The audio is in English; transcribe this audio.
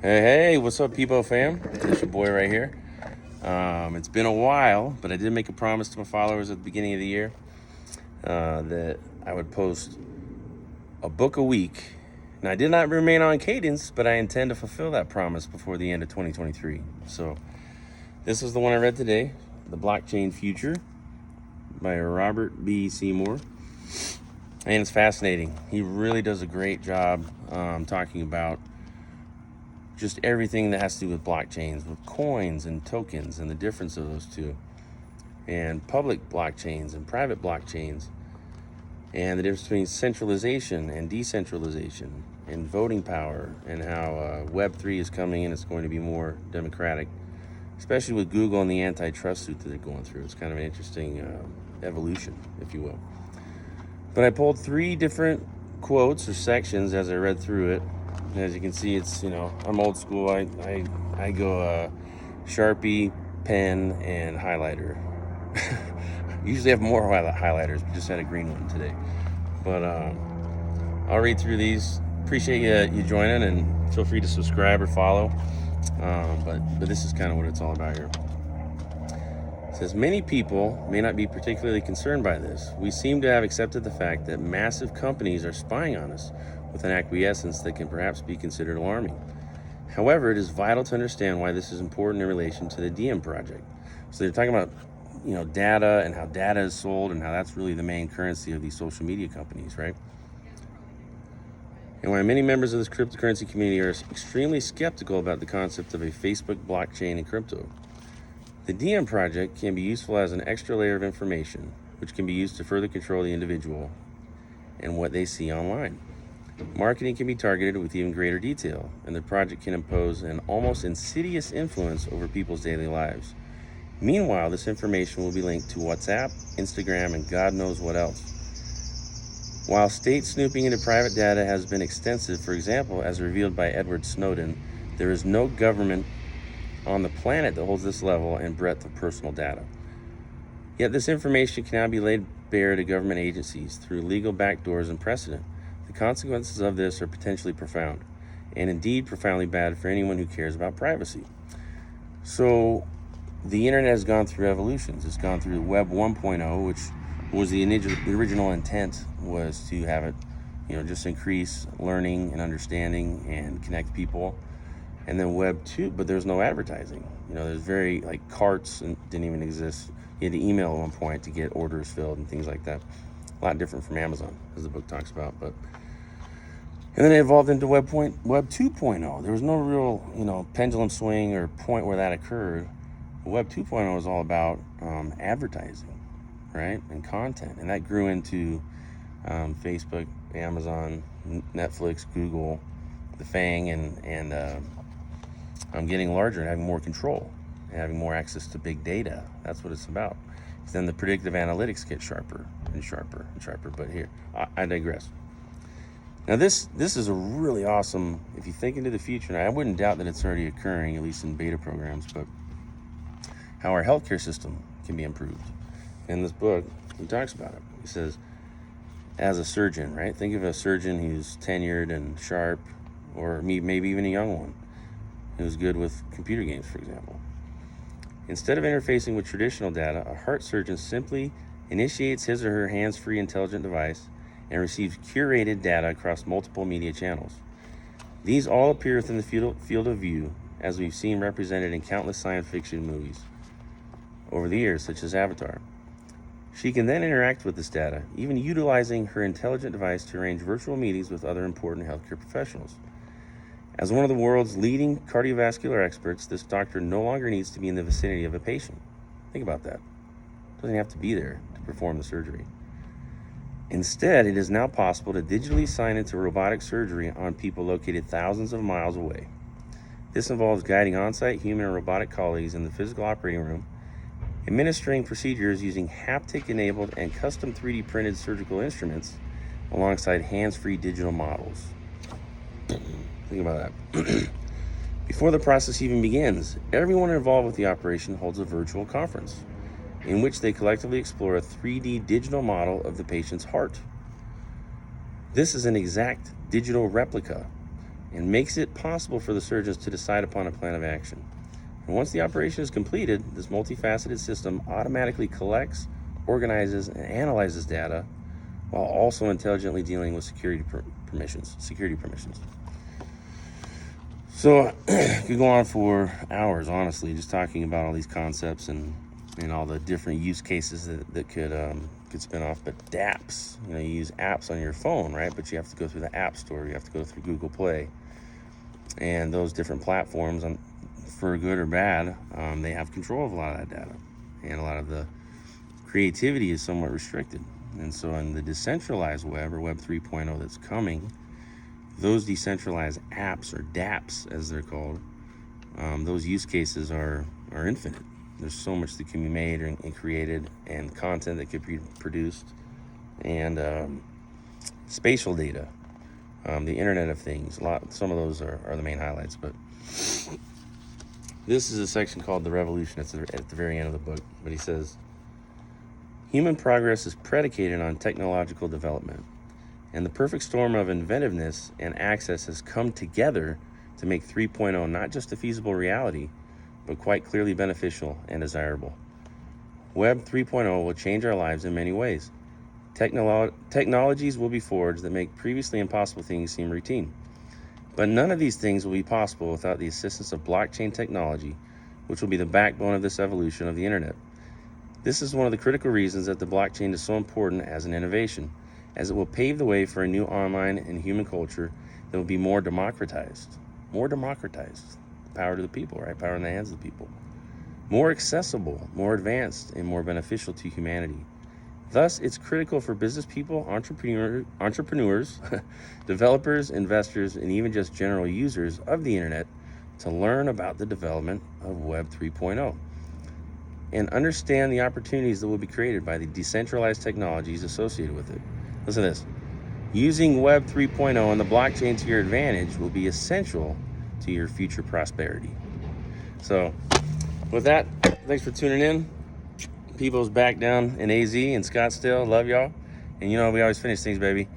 Hey, what's up, Peepo fam? It's your boy right here. It's been a while, but I did make a promise to my followers at the beginning of the year that I would post a book a week. Now, I did not remain on cadence, but I intend to fulfill that promise before the end of 2023. So, this is the one I read today, The Blockchain Future by Robert B. Seymour. And it's fascinating. He really does a great job talking about just everything that has to do with blockchains, with coins and tokens and the difference of those two, and public blockchains and private blockchains, and the difference between centralization and decentralization and voting power, and how Web3 is coming and it's going to be more democratic, especially with Google and the antitrust suit that they're going through. It's kind of an interesting evolution, if you will. But I pulled 3 different quotes or sections as I read through it. As you can see, it's, I'm old school. I go Sharpie, pen, and highlighter. Usually have more highlighters. We just had a green one today. But I'll read through these. Appreciate you joining, and feel free to subscribe or follow. But this is kind of what it's all about here. It says, many people may not be particularly concerned by this. We seem to have accepted the fact that massive companies are spying on us with an acquiescence that can perhaps be considered alarming. However, it is vital to understand why this is important in relation to the Diem project. So they're talking about, data and how data is sold and how that's really the main currency of these social media companies, right? And why many members of this cryptocurrency community are extremely skeptical about the concept of a Facebook blockchain and crypto. The Diem project can be useful as an extra layer of information, which can be used to further control the individual and what they see online. Marketing can be targeted with even greater detail, and the project can impose an almost insidious influence over people's daily lives. Meanwhile, this information will be linked to WhatsApp, Instagram, and God knows what else. While state snooping into private data has been extensive, for example, as revealed by Edward Snowden, there is no government on the planet that holds this level and breadth of personal data. Yet this information can now be laid bare to government agencies through legal backdoors and precedent. The consequences of this are potentially profound, and indeed profoundly bad for anyone who cares about privacy. So the internet has gone through evolutions. It's gone through Web 1.0, which was the original intent was to have it, just increase learning and understanding and connect people. And then Web 2, but there's no advertising. There's very, carts and didn't even exist. You had to email at one point to get orders filled and things like that. A lot different from Amazon, as the book talks about. And then it evolved into Web 2.0. There was no real, pendulum swing or point where that occurred. Web 2.0 was all about advertising, right, and content. And that grew into Facebook, Amazon, Netflix, Google, the FANG, and getting larger and having more control and having more access to big data. That's what it's about. Then the predictive analytics get sharper and sharper and sharper. But here, I digress. Now this is a really awesome, if you think into the future, and I wouldn't doubt that it's already occurring, at least in beta programs, but how our healthcare system can be improved. In this book, he talks about it. He says, as a surgeon, right? Think of a surgeon who's tenured and sharp, or maybe even a young one who's good with computer games, for example. Instead of interfacing with traditional data, a heart surgeon simply initiates his or her hands-free intelligent device and receives curated data across multiple media channels. These all appear within the field of view, as we've seen represented in countless science fiction movies over the years, such as Avatar. She can then interact with this data, even utilizing her intelligent device to arrange virtual meetings with other important healthcare professionals. As one of the world's leading cardiovascular experts, this doctor no longer needs to be in the vicinity of a patient. Think about that. Doesn't have to be there to perform the surgery. Instead, it is now possible to digitally sign into robotic surgery on people located thousands of miles away. This involves guiding on-site human and robotic colleagues in the physical operating room, administering procedures using haptic-enabled and custom 3D printed surgical instruments alongside hands-free digital models. Think about that. Before the process even begins, everyone involved with the operation holds a virtual conference in which they collectively explore a 3D digital model of the patient's heart. This is an exact digital replica and makes it possible for the surgeons to decide upon a plan of action. And once the operation is completed, this multifaceted system automatically collects, organizes, and analyzes data while also intelligently dealing with security permissions. So I could go on for hours, honestly, just talking about all these concepts and all the different use cases that could spin off. But dapps, you use apps on your phone, right? But you have to go through the App Store. You have to go through Google Play. And those different platforms, for good or bad, they have control of a lot of that data. And a lot of the creativity is somewhat restricted. And so in the decentralized web, or Web 3.0 that's coming, those decentralized apps, or dapps as they're called, those use cases are infinite. There's so much that can be made and created, and content that could be produced, and spatial data, the Internet of Things. Some of those are the main highlights. But this is a section called The Revolution. It's at the very end of the book. But he says, human progress is predicated on technological development, and the perfect storm of inventiveness and access has come together to make 3.0 not just a feasible reality, but quite clearly beneficial and desirable. Web 3.0 will change our lives in many ways. Technologies will be forged that make previously impossible things seem routine. But none of these things will be possible without the assistance of blockchain technology, which will be the backbone of this evolution of the internet. This is one of the critical reasons that the blockchain is so important as an innovation, as it will pave the way for a new online and human culture that will be more democratized. Power to the people, right? Power in the hands of the people. More accessible, more advanced, and more beneficial to humanity. Thus, it's critical for business people, entrepreneurs, developers, investors, and even just general users of the internet to learn about the development of Web 3.0 and understand the opportunities that will be created by the decentralized technologies associated with it. Listen to this. Using Web 3.0 and the blockchain to your advantage will be essential to your future prosperity. So with that, thanks for tuning in. People's back down in AZ and Scottsdale. Love y'all. And we always finish things, baby.